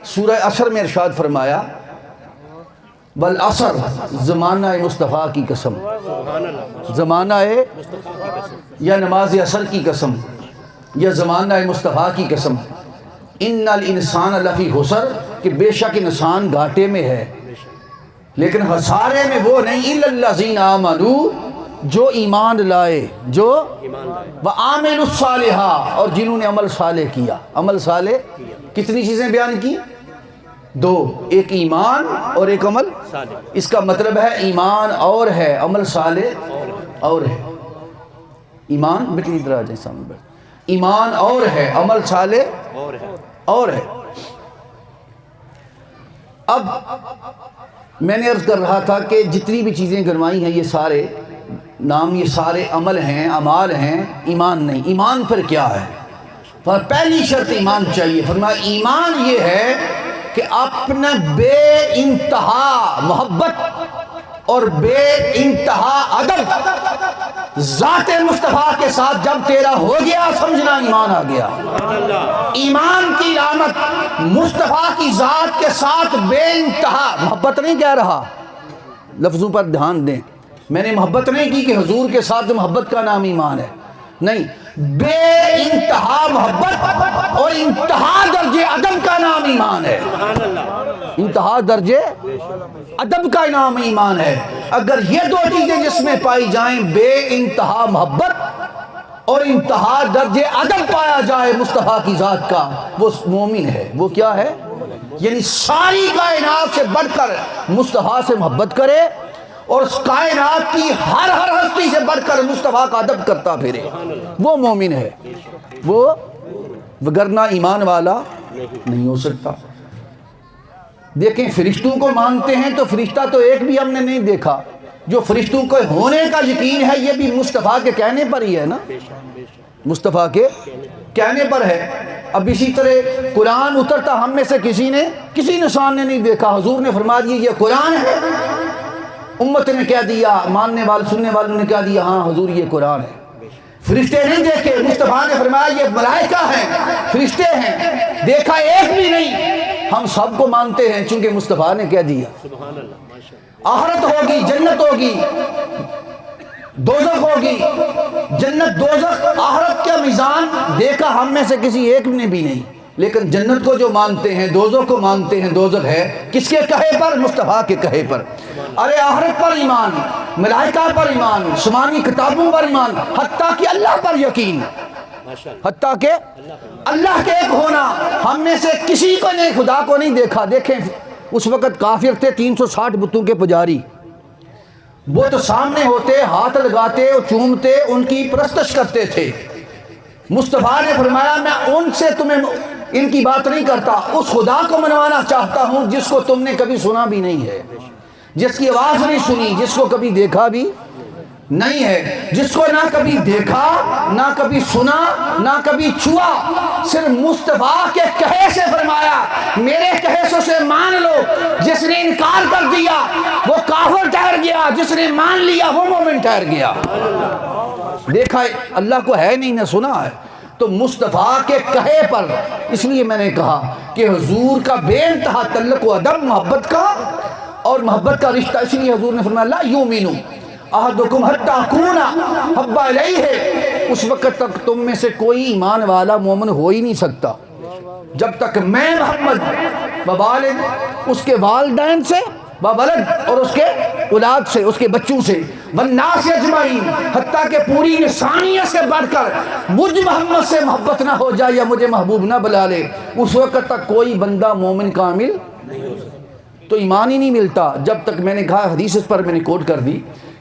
سورہ عصر میں ارشاد فرمایا والعصر، زمانہ مصطفیٰ کی قسم، زمانہ یا نماز عصر کی قسم یا زمانہ مصطفیٰ کی قسم، ان الانسان لفی خسر، کہ بے شک انسان گھاٹے میں ہے، لیکن خسارے میں وہ نہیں الا الذین آمنوا، جو ایمان لائے، جو وعملوا الصالحات، اور جنہوں نے عمل صالح کیا۔ عمل صالح کتنی چیزیں بیان کی؟ دو، ایک ایمان اور ایک عمل صالح۔ اس کا مطلب ہے ایمان اور ہے، عمل صالح اور ہے۔ ایمان بیٹی ادھر آ جائیں سامنے بیٹھ، ایمان اور ہے، عمل صالح اور ہے۔ اب میں نے عرض کر رہا تھا کہ جتنی بھی چیزیں گنوائی ہیں یہ سارے نام، یہ سارے عمل ہیں، اعمال ہیں، ایمان نہیں۔ ایمان پر کیا ہے؟ پہلی شرط ایمان چاہیے۔ فرمایا ایمان یہ ہے کہ اپنا بے انتہا محبت اور بے انتہا ادب ذات مصطفیٰ کے ساتھ جب تیرا ہو گیا، سمجھنا ایمان آ گیا۔ ایمان کی علامت مصطفیٰ کی ذات کے ساتھ بے انتہا محبت نہیں کہہ رہا، لفظوں پر دھیان دیں، میں نے محبت نہیں کی کہ حضور کے ساتھ محبت کا نام ایمان ہے، نہیں، بے انتہا محبت اور انتہا درجے ادب کا نام ایمان ہے۔ انتہا درجے ادب کا نام ایمان ہے۔ اگر یہ دو چیزیں جس میں پائی جائیں، بے انتہا محبت اور انتہا درجے ادب پایا جائے مصطفیٰ کی ذات کا، وہ مومن ہے۔ وہ کیا ہے؟ یعنی ساری کائنات سے بڑھ کر مصطفیٰ سے محبت کرے اور اس کائنات کی ہر ہستی سے بڑھ کر مصطفیٰ کا ادب کرتا پھرے، وہ مومن ہے۔ وہ وگرنہ ایمان والا نہیں ہو سکتا۔ دیکھیں فرشتوں کو مانتے ہیں تو فرشتہ تو ایک بھی ہم نے نہیں دیکھا، جو فرشتوں کو ہونے کا یقین ہے یہ بھی مصطفیٰ کے کہنے پر ہی ہے نا، مصطفیٰ کے کہنے پر ہے۔ اب اسی طرح قرآن اترتا ہم میں سے کسی انسان نے نہیں دیکھا، حضور نے فرما دیا یہ قرآن ہے، امت نے کہہ دیا، ماننے والے سننے والوں نے کہہ دیا ہاں حضور یہ قرآن ہے۔ فرشتے نہیں دیکھے، مصطفیٰ نے فرمایا یہ ملائکہ ہیں، فرشتے ہیں، دیکھا ایک بھی نہیں، ہم سب کو مانتے ہیں چونکہ مصطفیٰ نے کہہ دیا۔ آخرت ہوگی، جنت ہوگی، دوزخ ہوگی، جنت دوزخ آخرت کا میزان دیکھا ہم میں سے کسی ایک نے بھی نہیں، لیکن جنت کو جو مانتے ہیں، دوزخ کو مانتے ہیں۔ دوزخ ہے کس کے کہے پر؟ مصطفیٰ کے کہے پر۔ ارے آخرت پر ایمان، ملائکہ پر ایمان، سماوی کتابوں پر ایمان، حتیٰ کہ اللہ پر یقین، حتیٰ کہ اللہ کے ایک ہونا۔ ہم میں سے کسی کو نہیں، خدا کو نہیں دیکھا۔ دیکھیں اس وقت کافر تھے 360 بتوں کے پجاری، وہ تو سامنے ہوتے، ہاتھ لگاتے اور چومتے، ان کی پرستش کرتے تھے۔ مصطفیٰ نے فرمایا میں ان سے تمہیں ان کی بات نہیں کرتا، اس خدا کو منوانا چاہتا ہوں جس کو تم نے کبھی سنا بھی نہیں ہے، جس کی آواز نہیں سنی، جس کو کبھی دیکھا بھی نہیں ہے، جس کو نہ کبھی دیکھا، نہ کبھی سنا، نہ کبھی چھوا، صرف مصطفیٰ کے کہے سے فرمایا میرے کہے سے مان لو۔ جس نے انکار کر دیا وہ کافر ٹھہر گیا، جس نے مان لیا وہ مومن ٹھہر گیا۔ دیکھا اللہ کو ہے نہیں، نہ سنا ہے، تو مصطفیٰ کے کہے پر۔ اس لیے میں نے کہا کہ حضور کا بے انتہا تعلق و ادب محبت کا اور محبت کا رشتہ، اس لیے حضور نے فرمایا لا یؤمنو احدکم حتی اکون احب الیہ، اس وقت تک تم میں سے کوئی ایمان والا مومن ہو ہی نہیں سکتا جب تک میں محمد بوالد، اس کے والدین سے، بولد اور اس کے اولاد سے، اس کے بچوں سے، والناس اجمعین، حتیٰ کہ پوری انسانیت سے بڑھ کر مجھ محمد سے محبت نہ ہو جائے یا مجھے محبوب نہ بلا لے، اس وقت تک کوئی بندہ مومن کامل تو ایمان ہی نہیں ملتا۔ جب تک میں نے کہا حدیث اس پر میں نے کوٹ کر دی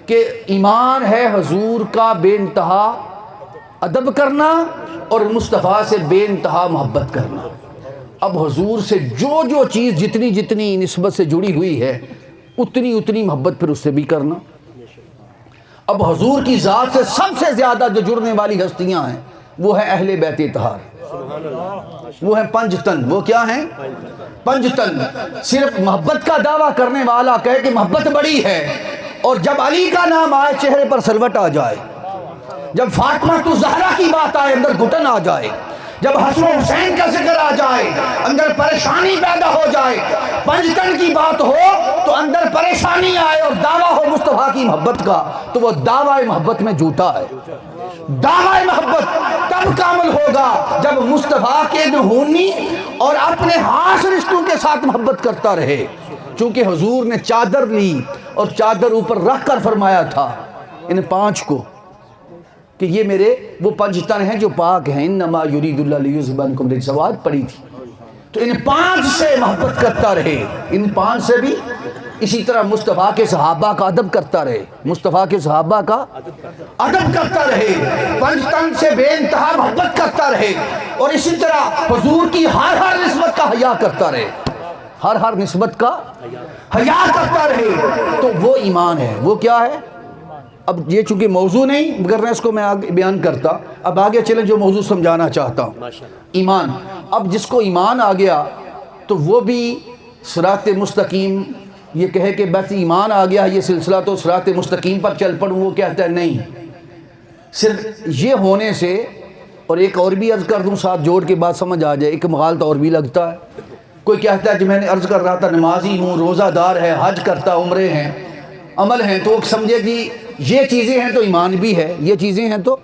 کہ ایمان ہے حضور کا بے انتہا ادب کرنا اور مصطفیٰ سے بے انتہا محبت کرنا۔ اب حضور سے جو چیز جتنی نسبت سے جڑی ہوئی ہے اتنی محبت پھر اس سے بھی کرنا۔ اب حضور کی ذات سے سب سے زیادہ جو جڑنے والی ہستیاں ہیں وہ ہیں اہل بیت اطہار، وہ ہیں 5 تن۔ وہ کیا ہیں؟ 5 تن۔ صرف محبت کا دعویٰ کرنے والا کہے کہ محبت بڑی ہے، اور جب علی کا نام آئے چہرے پر سلوٹ آ جائے، جب فاطمہ تو زہرا کی بات آئے اندر گھٹن آ جائے، جب حسن و حسین کا ذکر آ جائے اندر پریشانی پیدا ہو جائے، پنجتن کی بات ہو تو اندر پریشانی آئے اور دعویٰ ہو مصطفیٰ کی محبت کا تو وہ دعویٰ محبت میں جھوٹا ہے۔ دعویٰ محبت تب کامل ہوگا جب مصطفیٰ کے نہونی اور اپنے خاص رشتوں کے ساتھ محبت کرتا رہے، چونکہ حضور نے چادر لی اور چادر اوپر رکھ کر فرمایا تھا ان 5 کو کہ یہ میرے وہ 5 تن ہیں جو پاک ہیں، انما یرید اللہ لیذھب عنکم الرجس پڑھی تھی، تو ان 5 سے محبت کرتا رہے، ان 5 سے بھی اسی طرح مصطفیٰ کے صحابہ کا ادب کرتا رہے، مصطفیٰ کے صحابہ کا ادب کرتا رہے، 5 تن سے بے انتہا محبت کرتا رہے، اور اسی طرح حضور کی ہر نسبت کا حیا کرتا رہے، ہر نسبت کا حیا کرتا رہے، تو وہ ایمان ہے۔ وہ کیا ہے؟ اب یہ چونکہ موضوع نہیں مگر اس کو میں آگے بیان کرتا، اب آگے چلیں جو موضوع سمجھانا چاہتا ہوں۔ ایمان، اب جس کو ایمان آ گیا تو وہ بھی صراط مستقیم یہ کہے کہ بس ایمان آ گیا یہ سلسلہ تو صراط مستقیم پر چل پڑوں، وہ کہتا ہے نہیں، صرف یہ ہونے سے، اور ایک اور بھی عرض کر دوں ساتھ جوڑ کے بات سمجھ آ جائے، ایک مغالطہ اور بھی لگتا ہے، کوئی کہتا ہے کہ میں نے عرض کر رہا تھا نمازی ہوں، روزہ دار ہے، حج کرتا، عمرے ہیں، عمل ہیں، تو سمجھے کہ یہ چیزیں ہیں تو ایمان بھی ہے، یہ چیزیں ہیں تو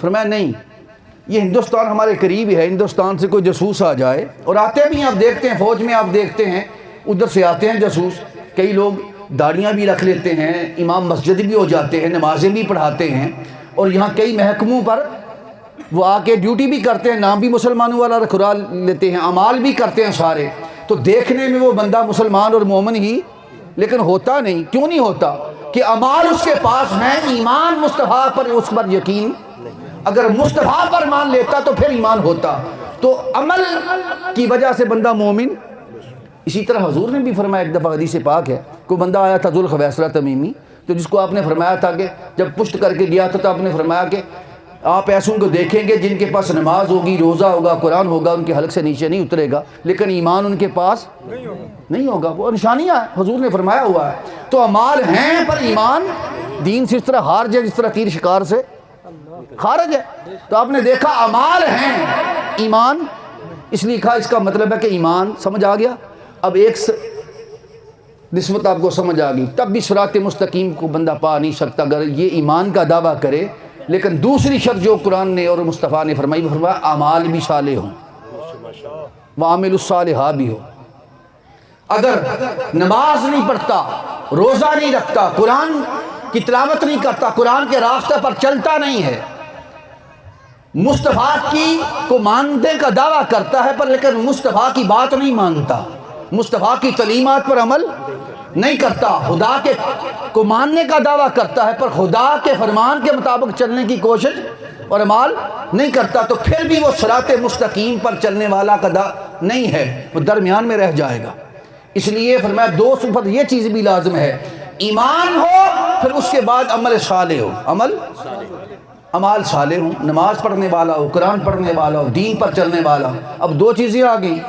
فرمایا نہیں، یہ ہندوستان ہمارے قریب ہے، ہندوستان سے کوئی جاسوس آ جائے، اور آتے بھی آپ دیکھتے ہیں فوج میں، آپ دیکھتے ہیں ادھر سے آتے ہیں جاسوس، کئی لوگ داڑیاں بھی رکھ لیتے ہیں، امام مسجد بھی ہو جاتے ہیں، نمازیں بھی پڑھاتے ہیں، اور یہاں کئی محکموں پر وہ آ کے ڈیوٹی بھی کرتے ہیں، نام بھی مسلمانوں والا رکھوا لیتے ہیں، اعمال بھی کرتے ہیں سارے، تو دیکھنے میں وہ بندہ مسلمان اور مومن ہی، لیکن ہوتا نہیں۔ کیوں نہیں ہوتا؟ کہ اعمال اس کے پاس ہیں، ایمان مصطفیٰ پر اس پر یقین، اگر مصطفیٰ پر مان لیتا تو پھر ایمان ہوتا، تو عمل کی وجہ سے بندہ مومن۔ اسی طرح حضور نے بھی فرمایا، ایک دفعہ حدیث پاک ہے، کوئی بندہ آیا تھا ذوالخویصرہ تمیمی، تو جس کو آپ نے فرمایا تھا کہ جب پشت کر کے گیا تھا تو آپ نے فرمایا کہ آپ ایسوں کو دیکھیں گے جن کے پاس نماز ہوگی، روزہ ہوگا، قرآن ہوگا، ان کے حلق سے نیچے نہیں اترے گا، لیکن ایمان ان کے پاس نہیں ہوگا، وہ نشانیاں ہیں، حضور نے فرمایا ہوا ہے۔ تو اعمال ہیں پر ایمان دین سے اس طرح خارج ہے جس طرح تیر شکار سے خارج ہے۔ تو آپ نے دیکھا اعمال ہیں، ایمان اس لیے کہا، اس کا مطلب ہے کہ ایمان سمجھ آ گیا۔ اب ایک نسبت آپ کو سمجھ آ گئی، تب بھی صراط مستقیم کو بندہ پا نہیں سکتا اگر یہ ایمان کا دعویٰ کرے، لیکن دوسری شرط جو قرآن نے اور مصطفیٰ نے فرمائی، وہ فرمایا اعمال بھی صالح ہوں، وعامل الصالحات بھی ہو۔ اگر نماز نہیں پڑھتا، روزہ نہیں رکھتا، قرآن کی تلاوت نہیں کرتا، قرآن کے راستے پر چلتا نہیں ہے، مصطفیٰ کی کو ماننے کا دعویٰ کرتا ہے پر لیکن مصطفیٰ کی بات نہیں مانتا، مصطفیٰ کی تعلیمات پر عمل نہیں کرتا، خدا کے کو ماننے کا دعویٰ کرتا ہے پر خدا کے فرمان کے مطابق چلنے کی کوشش اور عمل نہیں کرتا، تو پھر بھی وہ صراط مستقیم پر چلنے والا قدا نہیں ہے، وہ درمیان میں رہ جائے گا۔ اس لیے فرمایا 2 صفت یہ چیز بھی لازم ہے، ایمان ہو پھر اس کے بعد عمل صالح ہو، عمال صالح ہوں، نماز پڑھنے والا ہو، قرآن پڑھنے والا ہو، دین پر چلنے والا ہو۔ اب 2 چیزیں آ گئیں،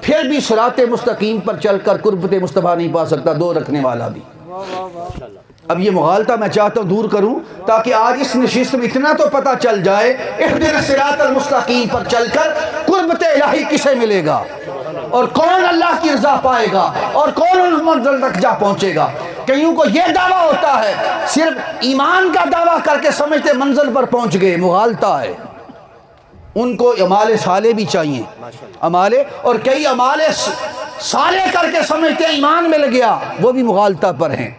پھر بھی صراط مستقیم پر چل کر قربت مصطفیٰ نہیں پا سکتا، 2 رکھنے والا بھی۔ اب یہ مغالطہ میں چاہتا ہوں دور کروں تاکہ آج اس نشست میں اتنا تو پتہ چل جائے، اہدنا الصراط المستقیم پر چل کر قربت الہی کسے ملے گا، اور کون اللہ کی رضا پائے گا، اور کون اس منزل تک جا پہنچے گا۔ کئیوں کو یہ دعویٰ ہوتا ہے، صرف ایمان کا دعویٰ کر کے سمجھتے منزل پر پہنچ گئے، مغالطہ ہے۔ ان کو اعمال صالح بھی چاہیے، اعمال، اور کئی اعمال صالح کر کے سمجھتے ایمان مل گیا، وہ بھی مغالطہ پر ہیں۔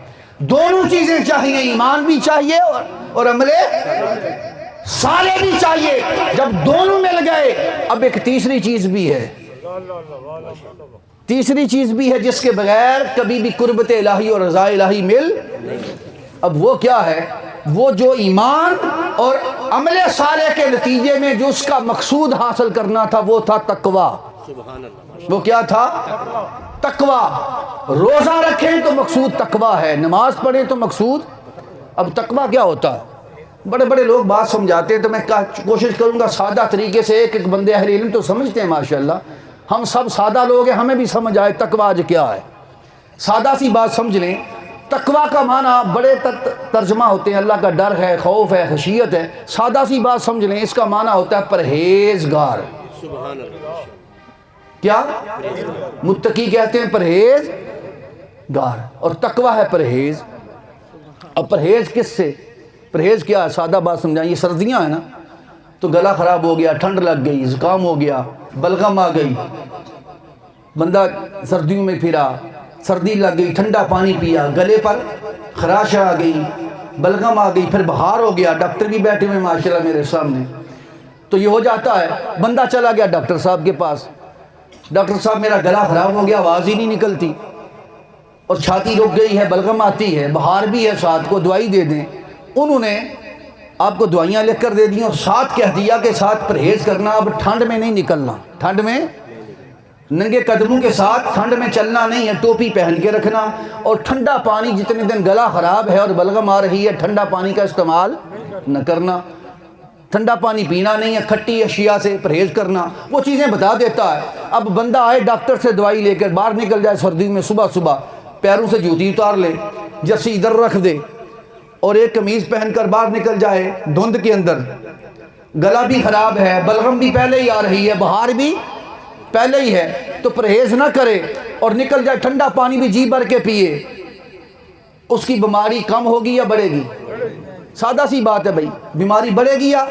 دونوں چیزیں چاہیے، ایمان بھی چاہیے اور عمل صالح بھی چاہیے۔ جب دونوں مل گئے، اب ایک تیسری چیز بھی ہے، تیسری چیز بھی ہے جس کے بغیر کبھی بھی قربت الہی اور رضا الہی مل۔ اب وہ کیا ہے؟ وہ جو ایمان اور عمل صالح کے نتیجے میں جو اس کا مقصود حاصل کرنا تھا وہ تھا تقوی۔ وہ کیا تھا؟ تقوی۔ روزہ رکھیں تو مقصود تقوی ہے، نماز پڑھیں تو مقصود۔ اب تقوی کیا ہوتا ہے؟ بڑے بڑے لوگ بات سمجھاتے ہیں تو میں کوشش کروں گا سادہ طریقے سے، ایک بندے اہل علم تو سمجھتے ہیں ماشاءاللہ، ہم سب سادہ لوگ ہیں، ہمیں بھی سمجھ آئے تقوی آج کیا ہے۔ سادہ سی بات سمجھ لیں، تقوی کا معنی بڑے ترجمہ ہوتے ہیں، اللہ کا ڈر ہے، خوف ہے، خشیت ہے۔ سادہ سی بات سمجھ لیں، اس کا معنی ہوتا ہے پرہیزگار۔ کیا متقی کہتے ہیں پرہیزگار، اور تقویٰ ہے پرہیز۔ اب پرہیز کس سے؟ پرہیز کیا ہے؟ سادہ بات سمجھائیں، یہ سردیاں ہیں نا، تو گلا خراب ہو گیا، ٹھنڈ لگ گئی، زکام ہو گیا، بلغم آ گئی، بندہ سردیوں میں پھرا، سردی لگ گئی، ٹھنڈا پانی پیا، گلے پر خراش آ گئی، بلغم آ گئی، پھر بخار ہو گیا، ڈاکٹر بھی بیٹھے ہوئے ماشاءاللہ میرے سامنے، تو یہ ہو جاتا ہے۔ بندہ چلا گیا ڈاکٹر صاحب کے پاس، ڈاکٹر صاحب میرا گلا خراب ہو گیا، آواز ہی نہیں نکلتی، اور چھاتی رک گئی ہے، بلغم آتی ہے، بخار بھی ہے، ساتھ کو دوائی دے دیں۔ انہوں نے آپ کو دوائیاں لکھ کر دے دیں اور ساتھ کہہ دیا کہ ساتھ پرہیز کرنا، اب ٹھنڈ میں نہیں نکلنا، ٹھنڈ میں ننگے قدموں کے ساتھ ٹھنڈ میں چلنا نہیں ہے، ٹوپی پہن کے رکھنا، اور ٹھنڈا پانی جتنے دن گلا خراب ہے اور بلغم آ رہی ہے ٹھنڈا پانی کا استعمال نہ کرنا، ٹھنڈا پانی پینا نہیں ہے، کھٹی اشیاء سے پرہیز کرنا، وہ چیزیں بتا دیتا ہے۔ اب بندہ آئے ڈاکٹر سے دوائی لے کر باہر نکل جائے سردی میں، صبح صبح پیروں سے جوتی اتار لے، جرسی ادھر رکھ دے، اور ایک قمیض پہن کر باہر نکل جائے دھند کے اندر، گلا بھی خراب ہے، بلغم بھی پہلے ہی آ رہی ہے، بخار بھی پہلے ہی ہے، تو پرہیز نہ کرے اور نکل جائے، ٹھنڈا پانی بھی جی بھر کے پیے، اس کی بیماری کم ہوگی یا بڑھے گی؟ سادہ سی بات ہے بھائی، بیماری بڑھے گی یا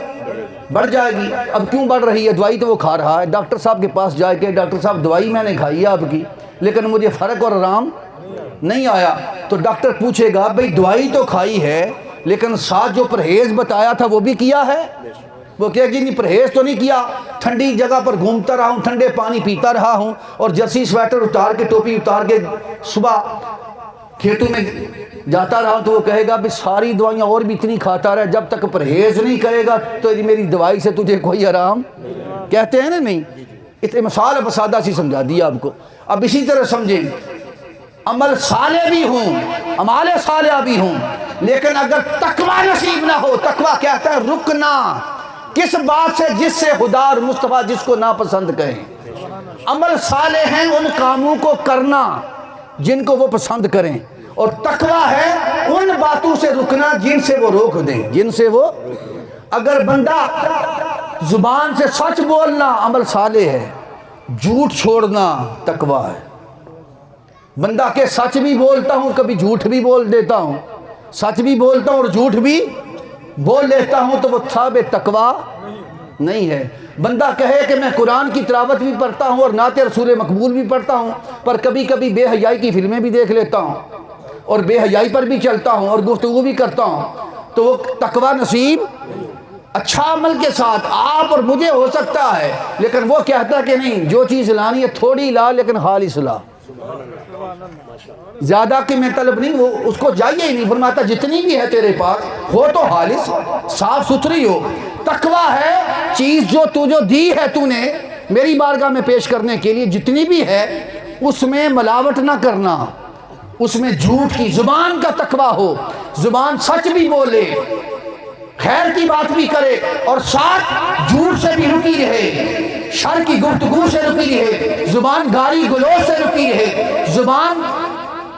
بڑھ جائے گی؟ اب کیوں بڑھ رہی ہے؟ دوائی تو وہ کھا رہا ہے، ڈاکٹر صاحب کے پاس جائے کہ ڈاکٹر صاحب دوائی میں نے کھائی ہے آپ کی، لیکن مجھے فرق اور آرام نہیں آیا، تو ڈاکٹر پوچھے گا بھئی دوائی تو کھائی ہے لیکن ساتھ جو پرہیز بتایا تھا وہ بھی کیا ہے؟ وہ کہے گی نہیں پرہیز تو نہیں کیا، ٹھنڈی جگہ پر گھومتا رہا ہوں، ٹھنڈے پانی پیتا رہا ہوں، اور جرسی سویٹر اتار کے ٹوپی اتار کے صبح کھیتوں میں جاتا رہا ہوں، تو وہ کہے گا بھی ساری دوائیاں اور بھی اتنی کھاتا رہا، جب تک پرہیز نہیں کرے گا تو میری دوائی سے تجھے کوئی آرام، کہتے ہیں نا نہیں۔ اتنی مثال اب سادہ سی سمجھا دیا آپ کو۔ اب اسی طرح سمجھیں، عمل صالح بھی ہوں، اعمال صالحہ بھی ہوں، لیکن اگر تقویٰ نصیب نہ ہو، تقویٰ کہتا ہے رکنا کس بات سے؟ جس سے خدا اور مصطفیٰ جس کو ناپسند کہیں۔ عمل صالح ہیں ان کاموں کو کرنا جن کو وہ پسند کریں، اور تقویٰ ہے ان باتوں سے رکنا جن سے وہ روک دیں، جن سے وہ۔ اگر بندہ زبان سے سچ بولنا عمل صالح ہے، جھوٹ چھوڑنا تقویٰ ہے۔ بندہ کہ سچ بھی بولتا ہوں، کبھی جھوٹ بھی بول دیتا ہوں، سچ بھی بولتا ہوں اور جھوٹ بھی بول لیتا ہوں، تو وہ صاحب تقویٰ نہیں ہے۔ بندہ کہے کہ میں قرآن کی تلاوت بھی پڑھتا ہوں اور نعت رسول مقبول بھی پڑھتا ہوں، پر کبھی کبھی بے حیائی کی فلمیں بھی دیکھ لیتا ہوں اور بے حیائی پر بھی چلتا ہوں اور گفتگو بھی کرتا ہوں، تو وہ تقویٰ نصیب اچھا عمل کے ساتھ آپ اور مجھے ہو سکتا ہے، لیکن وہ کہتا ہے کہ نہیں، جو چیز لانی ہے تھوڑی لا لیکن خالص لا، زیادہ کی میں طلب نہیں، وہ اس کو جائیے ہی نہیں، فرماتا جتنی بھی ہے تیرے پاس ہو تو خالص، صاف ستھری ہو۔ تقویٰ ہے چیز جو دی ہے تو نے میری بارگاہ میں پیش کرنے کے لیے، جتنی بھی ہے اس میں ملاوٹ نہ کرنا، اس میں جھوٹ کی، زبان کا تقویٰ ہو، زبان سچ بھی بولے، خیر کی بات بھی کرے، اور ساتھ جھوٹ سے بھی رکی رہے، شر کی گفتگو سے رکی رہے، زبان گالی گلوچ سے رکی رہے، زبان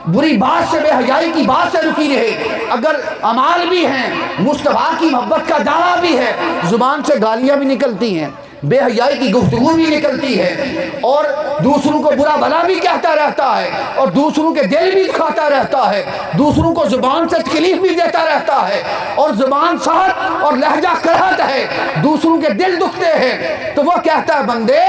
بری بات سے، بے حیائی کی بات سے رکی رہے۔ اگر اعمال بھی ہیں، مصطفیٰ کی محبت کا دعویٰ بھی ہے، زبان سے گالیاں بھی نکلتی ہیں، بے حیائی کی گفتگو بھی نکلتی ہے، اور دوسروں کو برا بھلا بھی کہتا رہتا ہے، اور دوسروں کے دل بھی دکھاتا رہتا ہے، دوسروں کو زبان سے تکلیف بھی دیتا رہتا ہے، اور زبان سخت اور لہجہ کرہت ہے، دوسروں کے دل دکھتے ہیں، تو وہ کہتا ہے بندے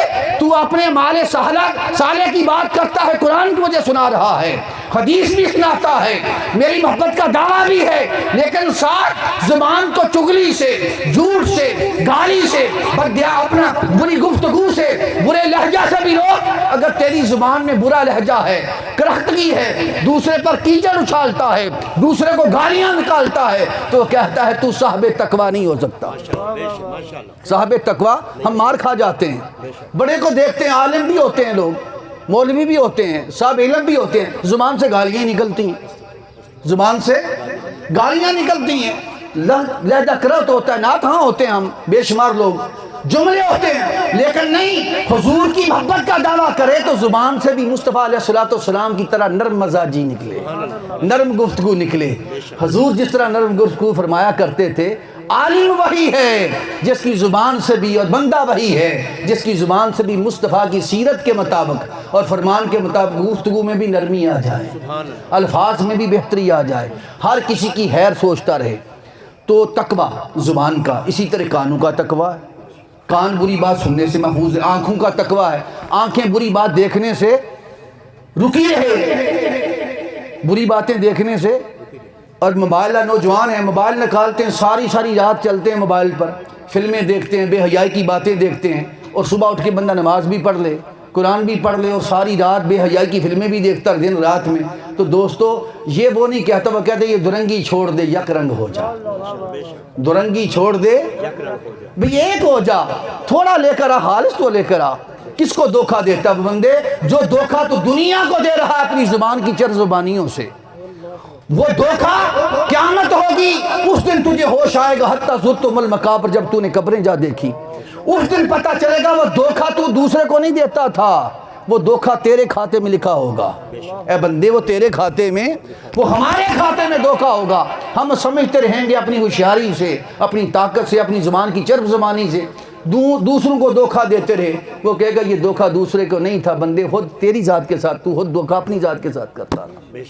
تو اپنے مال صالح کی بات کرتا ہے، قرآن مجھے سنا رہا ہے، حدیث بھی سناتا ہے، میری محبت کا دعویٰ بھی ہے، لیکن ساتھ زبان کو چغلی سے، جھوٹ سے، گالی سے، اپنا بری گفتگو سے، برے لہجہ سے بھی روک۔ اگر تیری زبان میں برا لہجہ ہے، کرختگی ہے، دوسرے پر کیچڑ اچھالتا ہے، دوسرے کو گالیاں نکالتا ہے، تو وہ کہتا ہے تو صاحب تقویٰ نہیں ہو سکتا۔ صاحب تقویٰ ہم مار کھا جاتے ہیں، بڑے کو دیکھتے ہیں، عالم بھی ہوتے ہیں لوگ، مولوی بھی ہوتے ہیں، صاحب علم بھی ہوتے ہیں، زبان سے گالیاں نکلتی ہیں، زبان سے گالیاں نکلتی ہیں، لہجہ کرہت ہوتا ہے، نات ہاں ہوتے ہیں ہم بے شمار لوگ، جملے ہوتے ہیں، لیکن نہیں، حضور کی محبت کا دعویٰ کرے تو زبان سے بھی مصطفیٰ علیہ السلام کی طرح نرم مزاجی نکلے، نرم گفتگو نکلے۔ حضور جس طرح نرم گفتگو فرمایا کرتے تھے، عالم وہی ہے جس کی زبان سے بھی، اور بندہ وہی ہے جس کی زبان سے بھی مصطفیٰ کی سیرت کے مطابق اور فرمان کے مطابق گفتگو میں بھی نرمی آ جائے، الفاظ میں بھی بہتری آ جائے، ہر کسی کی خیر سوچتا رہے۔ تو تقویٰ زبان کا، اسی طرح کانوں کا تقویٰ ہے، کان بری بات سننے سے محفوظ ہے۔ آنکھوں کا تقویٰ ہے، آنکھیں بری بات دیکھنے سے رکی رہے، بری باتیں دیکھنے سے۔ اور موبائل، نوجوان ہیں موبائل نکالتے ہیں، ساری رات چلتے ہیں موبائل پر، فلمیں دیکھتے ہیں، بے حیائی کی باتیں دیکھتے ہیں، اور صبح اٹھ کے بندہ نماز بھی پڑھ لے، قرآن بھی پڑھ لے، اور ساری رات بے حیائی کی فلمیں بھی دیکھتا ہے دن رات میں۔ تو دوستو یہ وہ نہیں کہتا، وہ کہتے یہ درنگی چھوڑ دے یک رنگ ہو جا، درنگی چھوڑ دے بھئی ایک ہو جا، تھوڑا لے کر آ، خالص تو لے کر آ۔ کس کو دھوکہ دیتا ہے وہ بندے؟ جو دھوکہ تو دنیا کو دے رہا ہے اپنی زبان کی چر زبانیوں سے، وہ دھوکہ قیامت ہوگی، اس دن تجھے ہوش آئے گا، حتی زرتم المقابر، جب تو نے قبریں جا دیکھی، اس دن پتہ چلے گا وہ دھوکہ تو دوسرے کو نہیں دیتا تھا، وہ دھوکہ تیرے کھاتے میں لکھا ہوگا۔ اے بندے وہ تیرے کھاتے میں، وہ ہمارے کھاتے میں دھوکہ ہوگا۔ ہم سمجھتے رہیں گے اپنی ہوشیاری سے، اپنی طاقت سے، اپنی زبان کی چرب زبانی سے دوسروں کو دھوکہ دیتے رہے۔ وہ کہے گا یہ دھوکہ دوسرے کو نہیں تھا، بندے خود تیری ذات کے ساتھ، تو خود دھوکہ اپنی ذات کے ساتھ کرتا رہا۔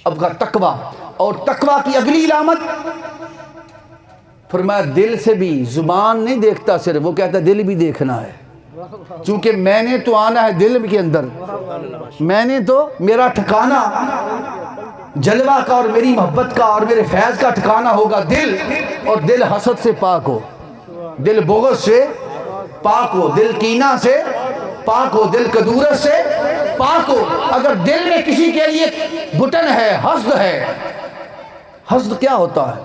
اب کا تقویٰ، اور تقویٰ کی اگلی علامت فرمایا دل سے بھی، زبان نہیں دیکھتا صرف، وہ کہتا دل بھی دیکھنا ہے، چونکہ میں نے تو آنا ہے دل کے اندر، میں نے تو، میرا ٹھکانہ جلوہ کا اور میری محبت کا اور میرے فیض کا ٹھکانہ ہوگا دل، اور دل حسد سے پاک ہو، دل بغض سے پاک ہو، دل کینہ سے پاک ہو، دل کدورت سے پاک ہو۔ اگر دل میں کسی کے لیے گھٹن ہے، حسد ہے، حسد کیا ہوتا ہے؟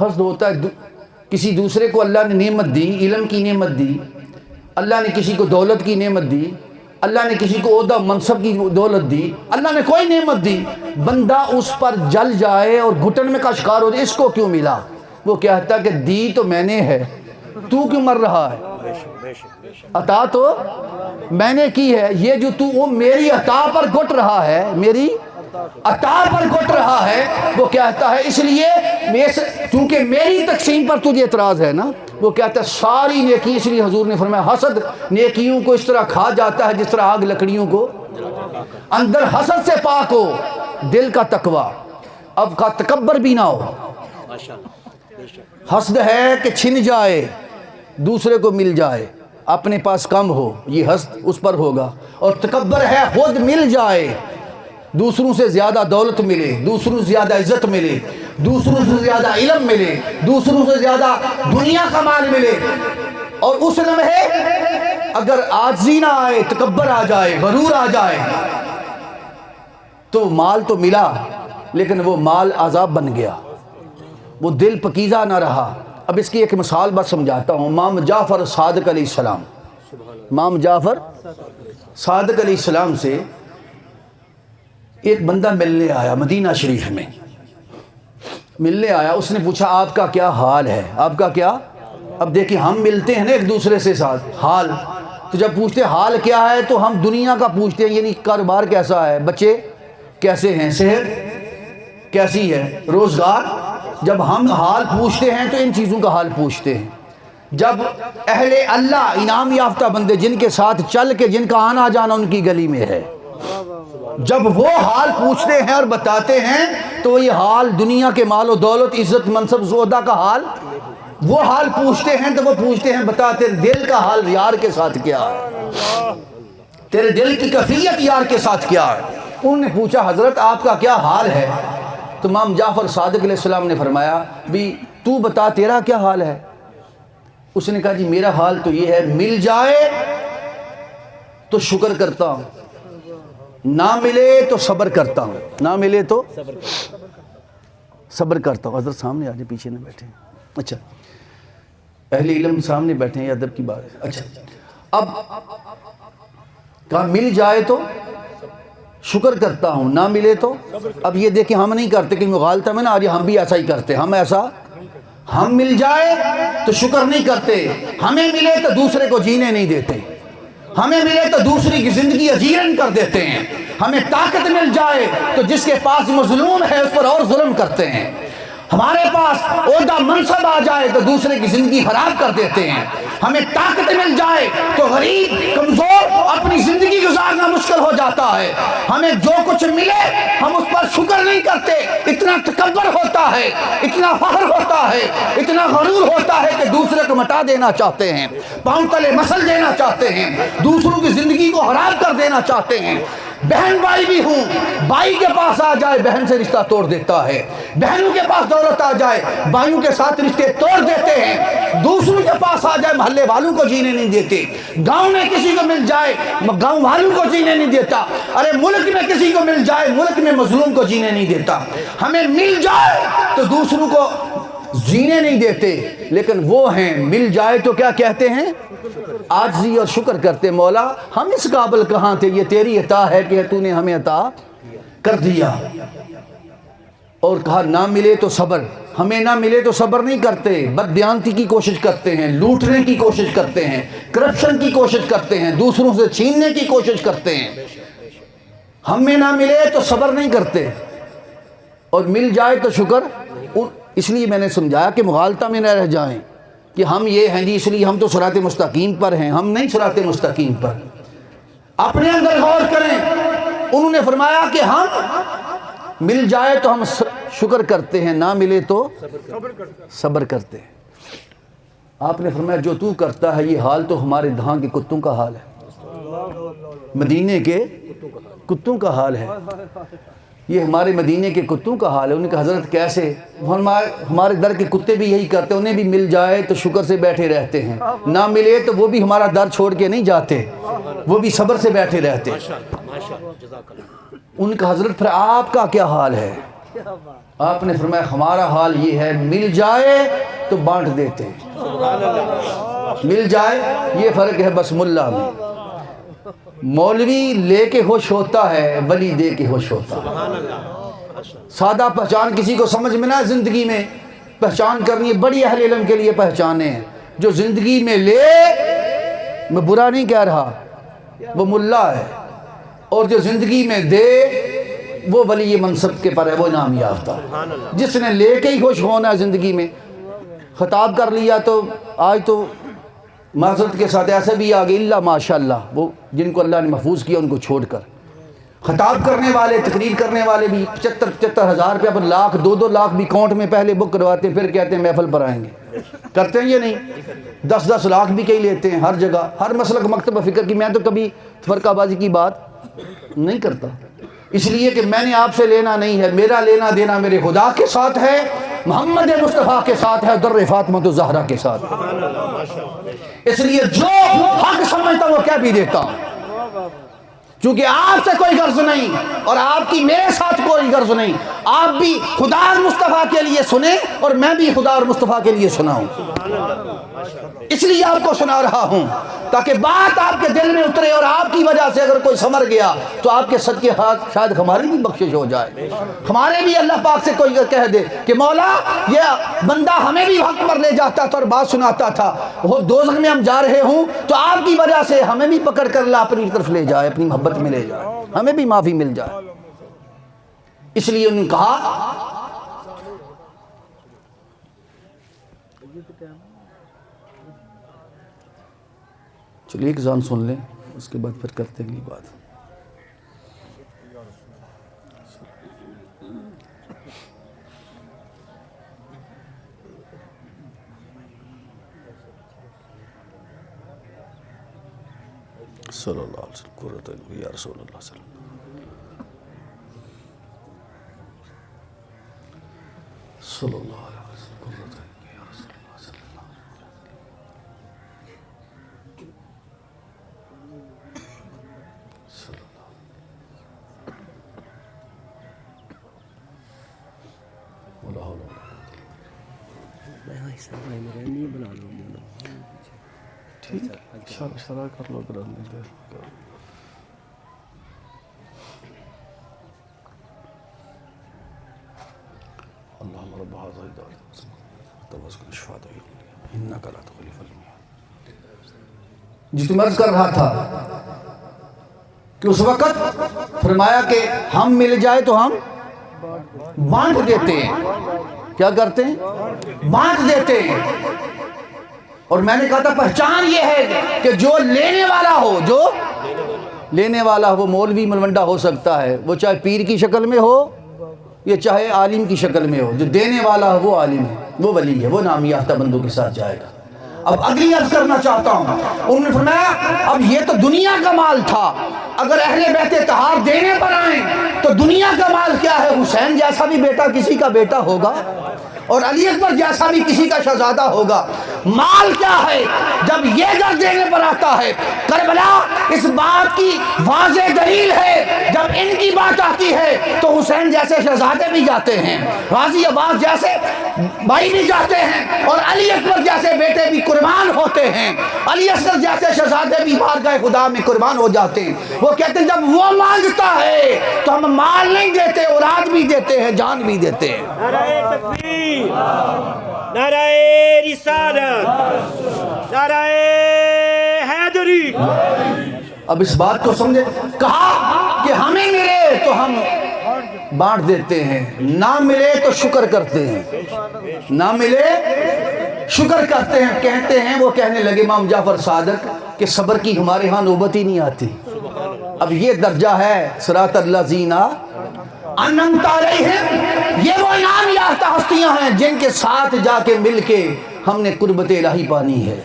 حسد ہوتا ہے کسی دوسرے کو اللہ نے نعمت دی، علم کی نعمت دی، اللہ نے کسی کو دولت کی نعمت دی، اللہ نے کسی کو عہدہ منصب کی دولت دی، اللہ نے کوئی نعمت دی، بندہ اس پر جل جائے اور گھٹن میں کا شکار ہو جائے، اس کو کیوں ملا؟ وہ کہتا ہے کہ دی تو میں نے ہے، تو کیوں مر رہا ہے؟ عطا تو میں نے کی ہے، یہ جو تو وہ میری عطا پر گھٹ رہا ہے، میری عطا پر گھٹ رہا ہے، وہ کہتا ہے اس لیے چونکہ میری تقسیم پر تجھے اعتراض ہے نا، وہ کہتا ہے ساری نیکی، اس لیے حضور نے فرمایا حسد نیکیوں کو اس طرح کھا جاتا ہے جس طرح آگ لکڑیوں کو، اندر حسد سے پاک ہو، دل کا تقویٰ، اب کا تکبر بھی نہ ہو۔ حسد ہے کہ چھن جائے، دوسرے کو مل جائے، اپنے پاس کم ہو، یہ حسد اس پر ہوگا، اور تکبر ہے خود مل جائے، دوسروں سے زیادہ دولت ملے، دوسروں سے زیادہ عزت ملے، دوسروں سے زیادہ علم ملے، دوسروں سے زیادہ دنیا کا مال ملے، اور اس لمحے اگر عاجزی نہ آئے، تکبر آ جائے، غرور آ جائے، تو مال تو ملا لیکن وہ مال عذاب بن گیا، وہ دل پکیزہ نہ رہا۔ اب اس کی ایک مثال بس سمجھاتا ہوں۔ امام جعفر صادق علیہ السلام، امام جعفر صادق علیہ السلام سے ایک بندہ ملنے آیا، مدینہ شریف میں ملنے آیا، اس نے پوچھا آپ کا کیا حال ہے؟ آپ کا کیا؟ اب دیکھیں ہم ملتے ہیں نا ایک دوسرے سے ساتھ، حال، تو جب پوچھتے حال کیا ہے تو ہم دنیا کا پوچھتے ہیں، یعنی کاروبار کیسا ہے، بچے کیسے ہیں، صحت کیسی ہے، روزگار۔ جب ہم حال پوچھتے ہیں تو ان چیزوں کا حال پوچھتے ہیں۔ جب اہل اللہ انعام یافتہ بندے جن کے ساتھ چل کے جن کا آنا جانا ان کی گلی میں ہے، جب وہ حال پوچھتے ہیں اور بتاتے ہیں تو یہ حال دنیا کے مال و دولت، عزت، منصب، زہدہ کا حال، وہ حال پوچھتے ہیں تو وہ پوچھتے ہیں بتا تیرے دل کا حال یار کے ساتھ کیا ہے، تیرے دل کی کیفیت یار کے ساتھ کیا ہے۔ انہوں نے پوچھا حضرت آپ کا کیا حال ہے؟ تو امام جعفر صادق علیہ السلام نے فرمایا بھی تو بتا تیرا کیا حال ہے؟ اس نے کہا جی میرا حال تو یہ ہے، مل جائے تو شکر کرتا ہوں، نہ ملے تو صبر کرتا ہوں، نہ ملے تو صبر کرتا ہوں۔ حضرت سامنے آجے، پیچھے نہ بیٹھے، اچھا اہل علم سامنے بیٹھے ہیں، یہ ادب کی بات ہے۔ اچھا اب کہا مل جائے تو شکر کرتا ہوں، نہ ملے تو۔ اب یہ دیکھیں ہم نہیں کرتے کہ مغالطہ میں نہ آ رہی، ہم بھی ایسا ہی کرتے، ہم مل جائے تو شکر نہیں کرتے، ہمیں ملے تو دوسرے کو جینے نہیں دیتے، ہمیں ملے تو دوسری کی زندگی اجیرن کر دیتے ہیں، ہمیں طاقت مل جائے تو جس کے پاس مظلوم ہے اس پر اور ظلم کرتے ہیں، ہمارے پاس عہدہ منصب آ جائے تو دوسرے کی زندگی خراب کر دیتے ہیں، ہمیں طاقت مل جائے تو غریب کمزور اپنی زندگی گزارنا مشکل ہو جاتا ہے، ہمیں جو کچھ ملے ہم اس پر شکر نہیں کرتے، اتنا تکبر ہوتا ہے، اتنا فخر ہوتا ہے، اتنا غرور ہوتا ہے کہ دوسرے کو مٹا دینا چاہتے ہیں، پاؤں تلے مسل دینا چاہتے ہیں، دوسروں کی زندگی کو خراب کر دینا چاہتے ہیں۔ بہن بھائی بھی ہوں، بھائی کے پاس آ جائے بہن سے رشتہ توڑ دیتا ہے، بہنوں کے پاس دولت آ جائے بھائیوں کے ساتھ رشتے توڑ دیتے ہیں، دوسروں کے پاس آ جائے محلے والوں کو جینے نہیں دیتے، گاؤں میں کسی کو مل جائے گاؤں والوں کو جینے نہیں دیتا، ارے ملک میں کسی کو مل جائے ملک میں مظلوم کو جینے نہیں دیتا، ہمیں مل جائے تو دوسروں کو جینے نہیں دیتے، لیکن وہ ہیں مل جائے تو کیا کہتے ہیں؟ عاجزی اور شکر کرتے، مولا ہم اس قابل کہاں تھے، یہ تیری عطا ہے کہ تو نے ہمیں عطا کر دیا۔ اور کہا نہ ملے تو صبر، ہمیں نہ ملے تو صبر نہیں کرتے، بددیانتی کی کوشش کرتے ہیں، لوٹنے کی کوشش کرتے ہیں، کرپشن کی کوشش کرتے ہیں، دوسروں سے چھیننے کی کوشش کرتے ہیں، ہمیں نہ ملے تو صبر نہیں کرتے، اور مل جائے تو شکر۔ اس لیے میں نے سمجھایا کہ مغالطہ میں نہ رہ جائیں کہ ہم یہ ہیں جی اس لیے ہم تو صراط مستقیم پر ہیں، ہم نہیں صراط مستقیم پر، اپنے اندر غور کریں۔ انہوں نے فرمایا کہ ہم مل جائے تو ہم شکر کرتے ہیں، نہ ملے تو صبر کرتے ہیں۔ آپ نے فرمایا جو تو کرتا ہے یہ حال تو ہمارے دہاں کے کتوں کا حال ہے، مدینے کے کتوں کا حال ہے، یہ ہمارے مدینے کے کتوں کا حال ہے۔ انہوں نے کہا حضرت کیسے؟ ہمارے در کے کتے بھی یہی کرتے ہیں، انہیں بھی مل جائے تو شکر سے بیٹھے رہتے ہیں، نہ ملے تو وہ بھی ہمارا در چھوڑ کے نہیں جاتے، وہ بھی صبر سے بیٹھے رہتے۔ ان کا حضرت پھر آپ کا کیا حال ہے؟ آپ نے فرمایا ہمارا حال یہ ہے مل جائے تو بانٹ دیتے ہیں، مل جائے یہ فرق ہے بس ملا میں، مولوی لے کے خوش ہوتا ہے، ولی دے کے خوش ہوتا ہے۔ سادہ پہچان کسی کو سمجھ میں نہ زندگی میں پہچان کرنی ہے، بڑی اہل علم کے لیے پہچانے ہیں، جو زندگی میں لے، میں برا نہیں کہہ رہا، وہ ملا ہے، اور جو زندگی میں دے وہ ولی منصب کے پر ہے، وہ انعام یافتہ ہے۔ جس نے لے کے ہی خوش ہونا ہے زندگی میں، خطاب کر لیا تو آج تو معذرت کے ساتھ ایسے بھی آگے اللہ ماشاءاللہ، وہ جن کو اللہ نے محفوظ کیا ان کو چھوڑ کر خطاب کرنے والے، تقریر کرنے والے بھی 75 ہزار روپیہ پر لاکھ 2 لاکھ بھی اکاؤنٹ میں پہلے بک کرواتے ہیں، پھر کہتے ہیں محفل پر آئیں گے، کرتے ہیں یہ نہیں؟ 10 لاکھ بھی کئی لیتے ہیں ہر جگہ، ہر مسلک مکتب فکر کی۔ میں تو کبھی فرقہ بازی کی بات نہیں کرتا، اس لیے کہ میں نے آپ سے لینا نہیں ہے، میرا لینا دینا میرے خدا کے ساتھ ہے، محمد مصطفیٰ کے ساتھ ہے، در فاطمہ الزہرا کے ساتھ، اس لیے جو حق سمجھتا وہ کہہ بھی دیتا ہوں، چونکہ آپ سے کوئی غرض نہیں اور آپ کی میرے ساتھ کوئی غرض نہیں، آپ بھی خدا اور مصطفیٰ کے لیے سنیں اور میں بھی خدا اور مصطفیٰ کے لیے سناؤں، اس لیے آپ کو سنا رہا ہوں تاکہ بات آپ کے دل میں اترے، اور آپ کی وجہ سے اگر کوئی سمر گیا تو آپ کے صدقے ہاتھ شاید ہماری بھی بخشش ہو جائے، ہمارے بھی اللہ پاک سے کوئی کہہ دے کہ مولا یہ بندہ ہمیں بھی حق پر لے جاتا تھا اور بات سناتا تھا، وہ دوزخ میں ہم جا رہے ہوں تو آپ کی وجہ سے ہمیں بھی پکڑ کر اللہ اپنی طرف لے جائے، اپنی محبت میں لے جائے، ہمیں بھی معافی مل جائے۔ اس لیے انہوں نے کہا چلیے ایک اذان سن لیں، اس کے بعد پھر کرتے ہیں بات۔ صلی اللہ علیہ وسلم، قرۃ العین یا رسول اللہ صلی اللہ صلی اللہ علیہ وسلم، قرۃ العین یا رسول اللہ صلی اللہ صلی اللہ۔ ولا حول ولا ٹھیک ہے، اشارہ کر لو کرا لیں گے۔ اللہم رب هذا الدعاء جس میں عرض کر رہا تھا کہ اس وقت فرمایا کہ ہم مل جائے تو ہم بانٹ دیتے ہیں. کیا کرتے ہیں؟ بانٹ دیتے ہیں. اور میں نے کہا تھا پہچان یہ ہے کہ جو لینے والا ہو، جو لینے والا ہو، وہ مولوی ملونڈا ہو سکتا ہے، وہ چاہے پیر کی شکل میں ہو یا چاہے عالم کی شکل میں ہو، جو دینے والا ہے وہ عالم ہے، وہ ولی ہے، وہ نام یافتہ بندوں کے ساتھ جائے گا. اب اگلی عرض کرنا چاہتا ہوں، انہوں نے فرمایا اب یہ تو دنیا کا مال تھا، اگر اہل بیت طہار دینے پر آئیں تو دنیا کا مال کیا ہے؟ حسین جیسا بھی بیٹا کسی کا بیٹا ہوگا اور علی اکبر جیسا بھی کسی کا شہزادہ ہوگا. مال کیا ہے؟ جب یہ گھر دینے پر آتا ہے، کربلا اس بات کی واضح دلیل ہے. جب ان کی بات آتی ہے تو حسین جیسے شہزادے بھی جاتے ہیں، غازی عباس جیسے بھائی بھی جاتے ہیں، اور علی اکبر جیسے بیٹے بھی قربان ہوتے ہیں. علی اصغر جیسے شہزادے بھی بارگاہ خدا میں قربان ہو جاتے ہیں. وہ کہتے ہیں جب وہ مانگتا ہے تو ہم مال نہیں دیتے، اولاد بھی دیتے ہیں، جان بھی دیتے ہیں. نعرہ تکبیر، نعرہ رسالت، نعرہ حیدری. اب اس بات کو سمجھے، کہا کہ ہمیں ملے تو ہم بانٹ دیتے ہیں، نہ ملے تو شکر کرتے ہیں. نہ ملے شکر کرتے ہیں. کہتے ہیں، وہ کہنے لگے امام جعفر صادق کہ صبر کی ہمارے ہاں نوبت ہی نہیں آتی. اب یہ درجہ ہے صراط الذین انعمت علیہم. یہ وہ انعام یافتہ ہستیاں ہیں جن کے ساتھ جا کے مل کے ہم نے قربت الہی پانی ہے.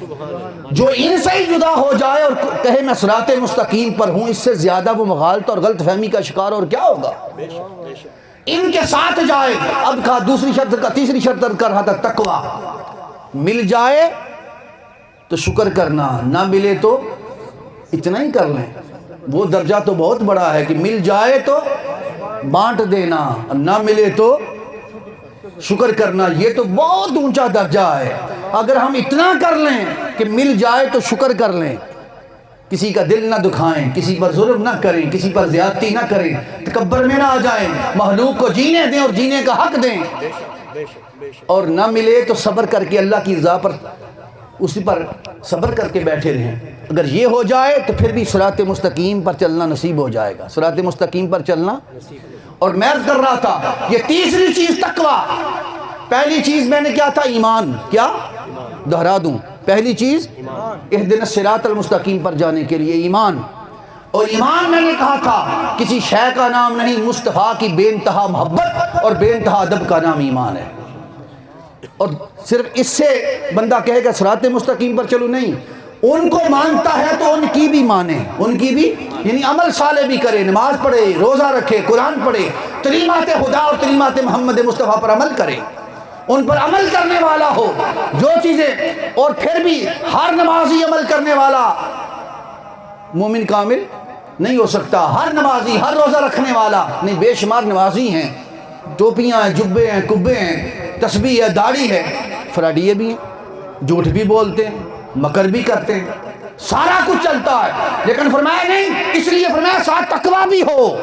جو ان سے ہی جدا ہو جائے اور کہے میں صراط مستقیم پر ہوں، اس سے زیادہ وہ مغالطہ اور غلط فہمی کا شکار اور کیا ہوگا؟ ان کے ساتھ جائے. اب کہا دوسری شرط کا، تیسری شرط کر رہا تھا تقویٰ. مل جائے تو شکر کرنا، نہ ملے تو اتنا ہی کر لیں. وہ درجہ تو بہت بڑا ہے کہ مل جائے تو بانٹ دینا، نہ ملے تو شکر کرنا. یہ تو بہت اونچا درجہ ہے. اگر ہم اتنا کر لیں کہ مل جائے تو شکر کر لیں، کسی کا دل نہ دکھائیں، کسی پر ظلم نہ کریں، کسی پر زیادتی نہ کریں، تکبر میں نہ آ جائیں، مخلوق کو جینے دیں اور جینے کا حق دیں، اور نہ ملے تو صبر کر کے اللہ کی رضا پر اسی پر صبر کر کے بیٹھے رہیں. اگر یہ ہو جائے تو پھر بھی صراط مستقیم پر چلنا نصیب ہو جائے گا. صراط مستقیم پر چلنا. اور میں عرض کر رہا تھا یہ تیسری چیز تقویٰ. پہلی چیز میں نے کیا تھا؟ ایمان. کیا؟ دہرا دوں، پہلی چیز اہدنا الصراط المستقیم پر جانے کے لیے ایمان. اور ایمان میں نے کہا تھا کسی شے کا نام نہیں، مصطفیٰ کی بے انتہا محبت اور بے انتہا ادب کا نام ایمان ہے. اور صرف اس سے بندہ کہے گا صراط مستقیم پر چلو، نہیں. ان کو مانتا ہے تو ان کی بھی مانے، ان کی بھی، یعنی عمل صالح بھی کرے، نماز پڑھے، روزہ رکھے، قرآن پڑھے، تعلیمات خدا اور تعلیمات محمد مصطفیٰ پر عمل کرے، ان پر عمل کرنے والا ہو جو چیزیں. اور پھر بھی ہر نمازی عمل کرنے والا مومن کامل نہیں ہو سکتا. ہر نمازی، ہر روزہ رکھنے والا نہیں. بے شمار نمازی ہیں، ٹوپیاں ہیں، جبے ہیں، کبے ہیں، تسبیح ہے، داڑھی ہے، فراڈیے بھی ہیں، جھوٹ بھی بولتے ہیں، مکر بھی کرتے ہیں، سارا کچھ چلتا ہے. لیکن فرمایا نہیں، اس لیے فرمایا ساتھ تقویٰ بھی ہو.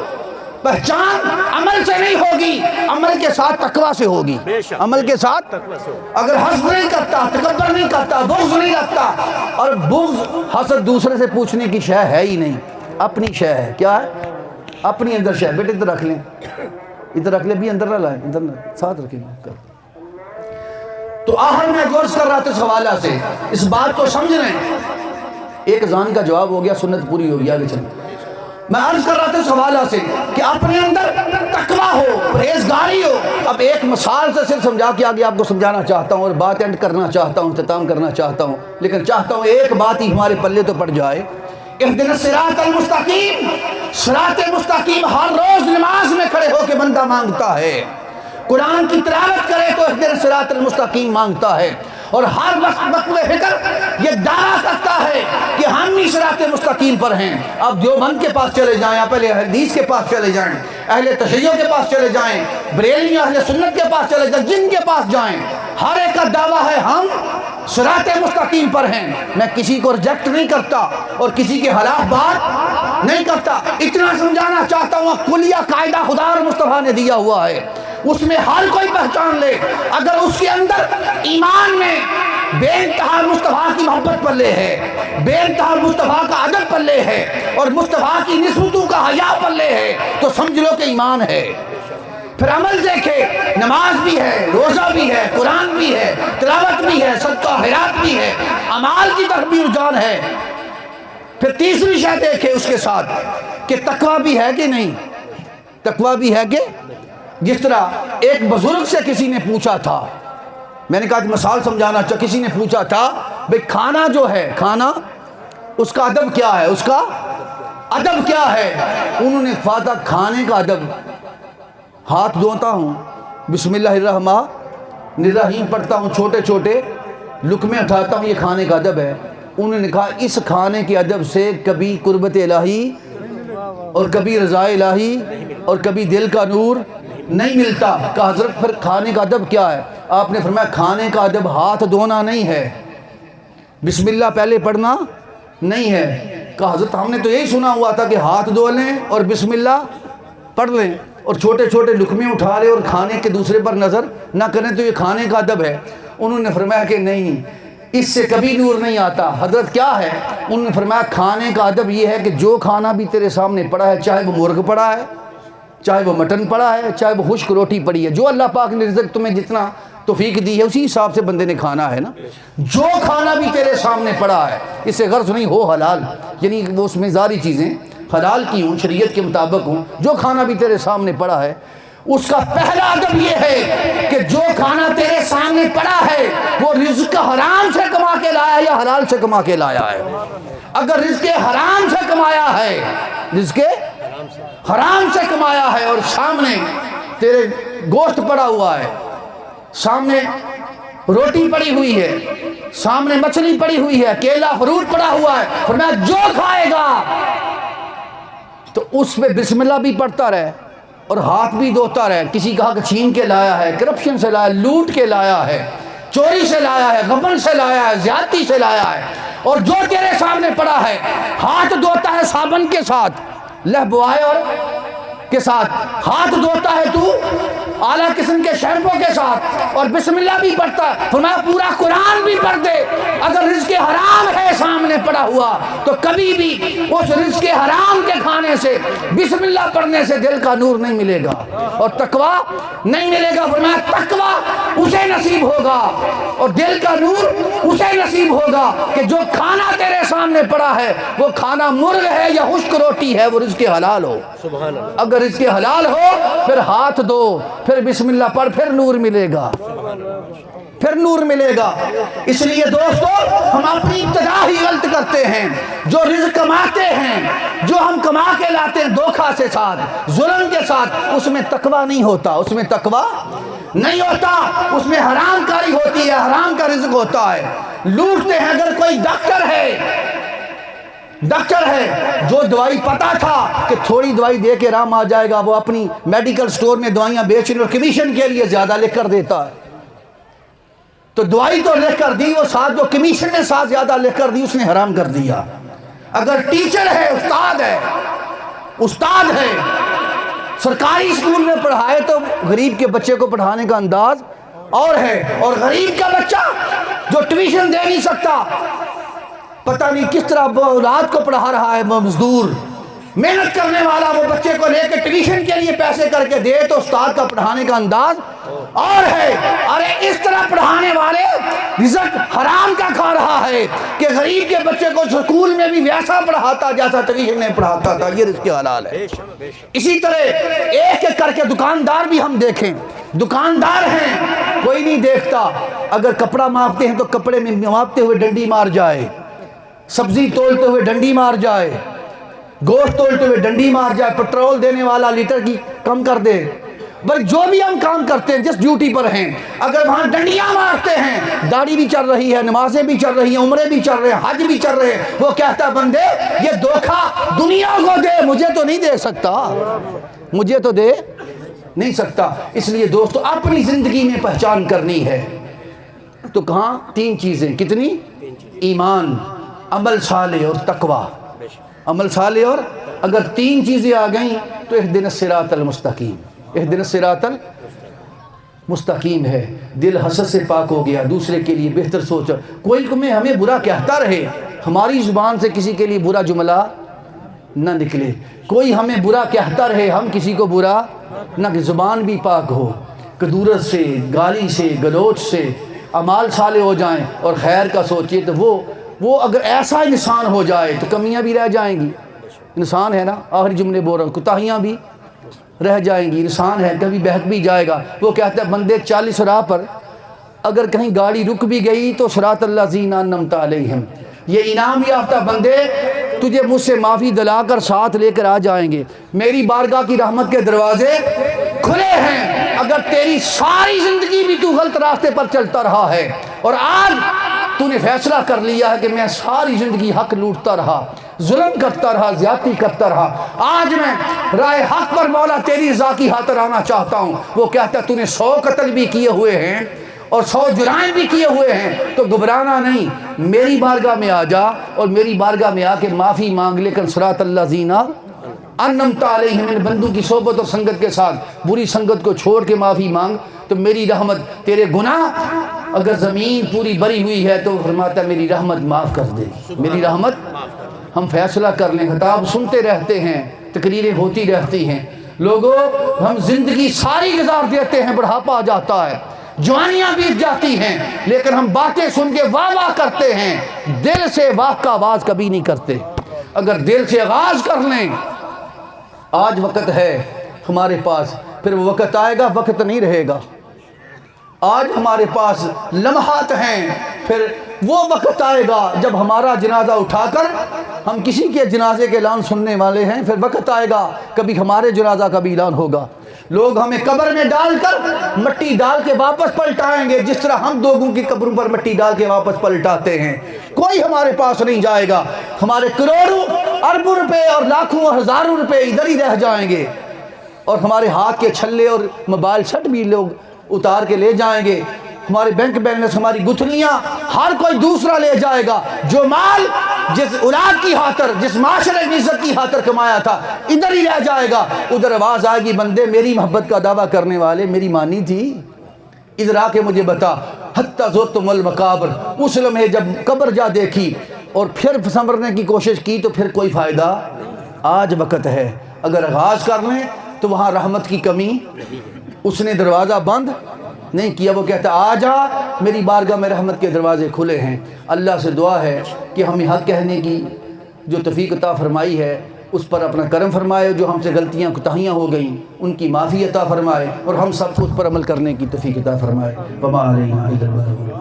پہچان عمل سے نہیں ہوگی، عمل کے ساتھ تقویٰ سے ہوگی. عمل کے ساتھ اگر حسد نہیں کرتا، تکبر نہیں کرتا، بغض نہیں رکھتا. اور بغض حسد دوسرے سے پوچھنے کی شے ہے ہی نہیں، اپنی شے ہے. کیا ہے؟ اپنی اندر شے. بیٹے ادھر رکھ لیں، ادھر رکھ لیں، بھی اندر نہ لائیں، ادھر نہ ساتھ رکھیں. تو آخر میں غور کر رہا تھا اس حوالہ سے، اس بات کو سمجھ رہے ہیں. ایک اذان کا جواب ہو گیا، سنت پوری ہو گیا. آگے چلیں. میں عرض کر رہا تھا اس حوالہ سے کہ اپنے اندر تقویٰ ہو، پرہیزگاری ہو. اب ایک مثال سے صرف سمجھا کے آگے آپ کو سمجھانا چاہتا ہوں اور بات اینڈ کرنا چاہتا ہوں، اختتام کرنا چاہتا ہوں. لیکن چاہتا ہوں ایک بات ہی ہمارے پلے تو پڑ جائے. اہدنا الصراط المستقیم. صراط مستقیم ہر روز نماز میں کھڑے ہو کے بندہ مانگتا ہے. قرآن کی تلاوت کرے تو اہدنا الصراط المستقیم مانگتا ہے. اور ہر وقت میں فکر یہ دعویٰ کرتا ہے کہ ہم ہی صراط مستقیم پر ہیں. اب دیوبند کے پاس چلے جائیں، آپ اہل حدیث کے پاس چلے جائیں، اہل تشیع کے پاس چلے جائیں، بریلوی اہل سنت کے پاس چلے جائیں، جن کے پاس جائیں، ہر ایک کا دعویٰ ہے ہم صراط مستقیم پر ہیں. میں کسی کو ریجیکٹ نہیں کرتا اور کسی کے خلاف بات نہیں کرتا. اتنا سمجھانا چاہتا ہوں، کلیہ قاعدہ خدا اور مصطفیٰ نے دیا ہوا ہے. اس میں ہر کوئی پہچان لے، اگر اس کے اندر ایمان میں بے انتہا مصطفیٰ کی محبت پلے ہے، بے انتہا مصطفیٰ کا ادب پلے ہے، اور مصطفیٰ کی نسبتوں کا حیا پلے ہے، تو سمجھ لو کہ ایمان ہے۔ پھر عمل دیکھے، نماز بھی ہے، روزہ بھی ہے، قرآن بھی ہے، تلاوت بھی ہے، صدقہ خیرات بھی ہے، اعمال کی طرف بھی رجحان ہے۔ پھر تیسری شے دیکھے اس کے ساتھ کہ تقویٰ بھی ہے کہ نہیں، تقویٰ بھی ہے کہ، جس طرح ایک بزرگ سے کسی نے پوچھا تھا، میں نے کہا کہ مثال سمجھانا چاہتا، کسی نے پوچھا تھا بھئی کھانا جو ہے، کھانا اس کا ادب کیا ہے، اس کا ادب کیا ہے؟ انہوں نے کہا کھانے کا ادب ہاتھ دھوتا ہوں، بسم اللہ الرحمن الرحیم پڑھتا ہوں، چھوٹے چھوٹے لقمے اٹھاتا ہوں، یہ کھانے کا ادب ہے۔ انہوں نے کہا اس کھانے کے ادب سے کبھی قربت الہی اور کبھی رضا الہی اور کبھی دل کا نور نہیں ملتا۔ کہا حضرت پھر کھانے کا ادب کیا ہے؟ آپ نے فرمایا کھانے کا ادب ہاتھ دھونا نہیں ہے، بسم اللہ پہلے پڑھنا نہیں ہے۔ کہا حضرت ہم نے تو یہی سنا ہوا تھا کہ ہاتھ دھو لیں اور بسم اللہ پڑھ لیں اور چھوٹے چھوٹے لقمے اٹھا لیں اور کھانے کے دوسرے پر نظر نہ کریں تو یہ کھانے کا ادب ہے۔ انہوں نے فرمایا کہ نہیں، اس سے کبھی نور نہیں آتا۔ حضرت کیا ہے؟ انہوں نے فرمایا کھانے کا ادب یہ ہے کہ جو کھانا بھی تیرے سامنے پڑا ہے، چاہے وہ مرغ پڑا ہے، چاہے وہ مٹن پڑا ہے، چاہے وہ خشک روٹی پڑی ہے، جو اللہ پاک نے رزق تمہیں جتنا توفیق دی ہے اسی حساب سے بندے نے کھانا ہے نا۔ جو کھانا بھی تیرے سامنے پڑا ہے، اس سے غرض نہیں ہو حلال، یعنی وہ اس میں ظاہری چیزیں حلال کی ہوں، شریعت کے مطابق ہوں، جو کھانا بھی تیرے سامنے پڑا ہے، اس کا پہلا ادب یہ ہے کہ جو کھانا تیرے سامنے پڑا ہے وہ رزق حرام سے کما کے لایا ہے یا حلال سے کما کے لایا ہے۔ اگر رزق حرام سے کمایا ہے، رزق حرام سے کمایا ہے اور سامنے تیرے گوشت پڑا ہوا ہے، سامنے روٹی پڑی ہوئی ہے، سامنے مچھلی پڑی ہوئی ہے، کیلا فروٹ پڑا ہوا ہے، فرمایا جو کھائے گا تو اس پہ بسم اللہ بھی پڑھتا رہے اور ہاتھ بھی دھوتا رہے۔ کسی کہا کہ چھین کے لایا ہے، کرپشن سے لایا ہے، لوٹ کے لایا ہے، چوری سے لایا ہے، غبن سے لایا ہے، زیادتی سے لایا ہے، اور جو تیرے سامنے پڑا ہے ہاتھ دھوتا ہے صابن کے ساتھ، لہبوائے اور کے ساتھ ہاتھ دھوتا ہے تو اعلیٰ قسم کے شیمپو کے ساتھ، اور بسم اللہ بھی پڑھتا ہے، فرمایا پورا قرآن بھی پڑھ دے، اگر رزق حرام ہے سامنے پڑا ہوا تو کبھی بھی اس رزق حرام کے کھانے سے، بسم اللہ پڑھنے سے دل کا نور نہیں ملے گا اور تقویٰ نہیں ملے گا۔ فرمایا تقویٰ اسے نصیب ہوگا اور دل کا نور اسے نصیب ہوگا کہ جو کھانا تیرے سامنے پڑا ہے وہ کھانا مرغ ہے یا خشک روٹی ہے، وہ رزق حلال ہو۔ اگر رزق حلال ہو پھر ہاتھ دو، پھر بسم اللہ پڑھ، پھر نور ملے گا، پھر نور ملے گا۔ اس لیے دوستو ہم اپنی ابتدا ہی غلط کرتے ہیں۔ جو رزق کماتے ہیں، جو ہم کما کے لاتے ہیں دھوکہ سے ساتھ، ظلم کے ساتھ، اس میں تقویٰ نہیں ہوتا، اس میں تقویٰ نہیں ہوتا، اس میں حرام کاری ہوتی ہے، حرام کا رزق ہوتا ہے، لوٹتے ہیں۔ اگر کوئی ڈاکٹر ہے جو دوائی پتا تھا کہ تھوڑی دوائی دے کے آرام آ جائے گا، وہ اپنی میڈیکل سٹور میں دوائیاں بیچنے اور کمیشن کے لیے زیادہ لکھ کر دیتا ہے، تو دوائی تو لکھ کر دی، وہ ساتھ جو کمیشن نے ساتھ زیادہ لکھ کر دی اس نے حرام کر دیا۔ اگر ٹیچر ہے، استاد ہے، سرکاری اسکول میں پڑھائے تو غریب کے بچے کو پڑھانے کا انداز اور ہے، اور غریب کا بچہ جو ٹیوشن دے نہیں سکتا، پتہ نہیں کس طرح وہ اولاد کو پڑھا رہا ہے، وہ مزدور محنت کرنے والا وہ بچے کو لے کے ٹیوشن کے لیے پیسے کر کے دے، تو استاد کا پڑھانے کا انداز اور ہے۔ ارے اس طرح پڑھانے والے رزق حرام کا کھا رہا ہے کہ غریب کے بچے کو سکول میں بھی ویسا پڑھاتا جیسا ٹیوشن میں پڑھاتا تھا، یہ رزق حلال ہے۔ اسی طرح ایک ایک کر کے دکاندار بھی ہم دیکھیں، دکاندار ہیں کوئی نہیں دیکھتا، اگر کپڑا ماپتے ہیں تو کپڑے میں ماپتے ہوئے ڈنڈی مار جائے، سبزی تولتے ہوئے ڈنڈی مار جائے، گوشت تولتے ہوئے ڈنڈی مار جائے، پٹرول دینے والا لیٹر کی کم کر دے، بلکہ جو بھی ہم کام کرتے ہیں جس ڈیوٹی پر ہیں، اگر وہاں ڈنڈیاں مارتے ہیں، داڑھی بھی چل رہی ہے، نمازیں بھی چل رہی ہیں، عمرے بھی چل رہے ہیں، حج بھی چل رہے ہیں، وہ کہتا بندے یہ دھوکہ دنیا کو دے، مجھے تو نہیں دے سکتا، مجھے تو دے نہیں سکتا۔ اس لیے دوستو اپنی زندگی میں پہچان کرنی ہے تو کہاں تین چیزیں، کتنی؟ ایمان، عمل صالح اور تقویٰ۔ عمل صالح، اور اگر تین چیزیں آ گئیں تو اہدنا الصراط المستقیم، اہدنا الصراط مستقیم ہے، دل حسد سے پاک ہو گیا، دوسرے کے لیے بہتر سوچ، کوئی ہمیں برا کہتا رہے، ہماری زبان سے کسی کے لیے برا جملہ نہ نکلے، کوئی ہمیں برا کہتا رہے، ہم کسی کو برا نہ، کہ زبان بھی پاک ہو، کدورت سے، گالی سے، گلوچ سے، اعمال صالح ہو جائیں اور خیر کا سوچے، تو وہ اگر ایسا انسان ہو جائے تو کمیاں بھی رہ جائیں گی، انسان ہے نا، آخری جملے بول رہا ہوں، کوتاہیاں بھی رہ جائیں گی، انسان ہے، کبھی بہک بھی جائے گا۔ وہ کہتا ہے بندے 40 راہ پر اگر کہیں گاڑی رک بھی گئی تو صراط الذین انعمت علیہم، یہ انعام یافتہ بندے تجھے مجھ سے معافی دلا کر ساتھ لے کر آ جائیں گے، میری بارگاہ کی رحمت کے دروازے کھلے ہیں۔ اگر تیری ساری زندگی بھی تو غلط راستے پر چلتا رہا ہے اور آج تو نے فیصلہ کر لیا ہے کہ میں ساری زندگی حق لوٹتا رہا، ظلم کرتا رہا، زیادتی کرتا رہا، آج میں رائے حق پر مولا تیری رضا کی خاطر آنا چاہتا ہوں، وہ کہتا ہے تو نے 100 قتل بھی کیے ہوئے ہیں اور 100 جرائم بھی کیے ہوئے ہیں تو گھبرانا نہیں، میری بارگاہ میں آ جا اور میری بارگاہ میں آ کے معافی مانگ لے کر صراط الذین انعمت علیہم، ان بندوں کی صحبت اور سنگت کے ساتھ بری سنگت کو چھوڑ کے معافی مانگ، تو میری رحمت تیرے گناہ، اگر زمین پوری بری ہوئی ہے تو فرماتا ہے میری رحمت معاف کر دے، میری رحمت۔ ہم فیصلہ کر لیں، خطاب سنتے رہتے ہیں، تقریریں ہوتی رہتی ہیں، لوگوں ہم زندگی ساری گزار دیتے ہیں، بڑھاپا آ جاتا ہے، جوانیاں بیت جاتی ہیں، لیکن ہم باتیں سن کے واہ واہ کرتے ہیں، دل سے واہ کا آواز کبھی نہیں کرتے۔ اگر دل سے آغاز کر لیں، آج وقت ہے ہمارے پاس، پھر وہ وقت آئے گا، وقت نہیں رہے گا۔ آج ہمارے پاس لمحات ہیں، پھر وہ وقت آئے گا جب ہمارا جنازہ اٹھا کر ہم کسی کے جنازے کے اعلان سننے والے ہیں، پھر وقت آئے گا کبھی ہمارے جنازہ کا بھی اعلان ہوگا، لوگ ہمیں قبر میں ڈال کر مٹی ڈال کے واپس پلٹائیں گے، جس طرح ہم لوگوں کی قبروں پر مٹی ڈال کے واپس پلٹاتے ہیں، کوئی ہمارے پاس نہیں جائے گا، ہمارے کروڑوں اربوں روپے اور لاکھوں اور ہزاروں روپے ادھر ہی رہ جائیں گے، اور ہمارے ہاتھ کے چھلے اور موبائل سیٹ بھی لوگ اتار کے لے جائیں گے، ہمارے بینک بیلنس، ہماری گتھنیاں ہر کوئی دوسرا لے جائے گا، جو مال جس اولاد کی خاطر، جس معاشرے کی عزت کی خاطر کمایا تھا ادھر ہی رہ جائے گا، ادھر آواز آئے گی بندے میری محبت کا دعویٰ کرنے والے میری مانی تھی، ادھر آ کے مجھے بتا، حتی زرتم المقابر، اس لمحے جب قبر جا دیکھی اور پھر سنورنے کی کوشش کی تو پھر کوئی فائدہ، آج وقت ہے، اگر آغاز کر لیں تو وہاں رحمت کی کمی، اس نے دروازہ بند نہیں کیا، وہ کہتا آ جا میری بارگاہ میں رحمت کے دروازے کھلے ہیں۔ اللہ سے دعا ہے کہ ہمیں حق کہنے کی جو توفیق عطا فرمائی ہے اس پر اپنا کرم فرمائے، جو ہم سے غلطیاں کوتاہیاں ہو گئیں ان کی معافی عطا فرمائے، اور ہم سب کو اس پر عمل کرنے کی توفیق عطا فرمائے۔ وما علینا الا البلاغ۔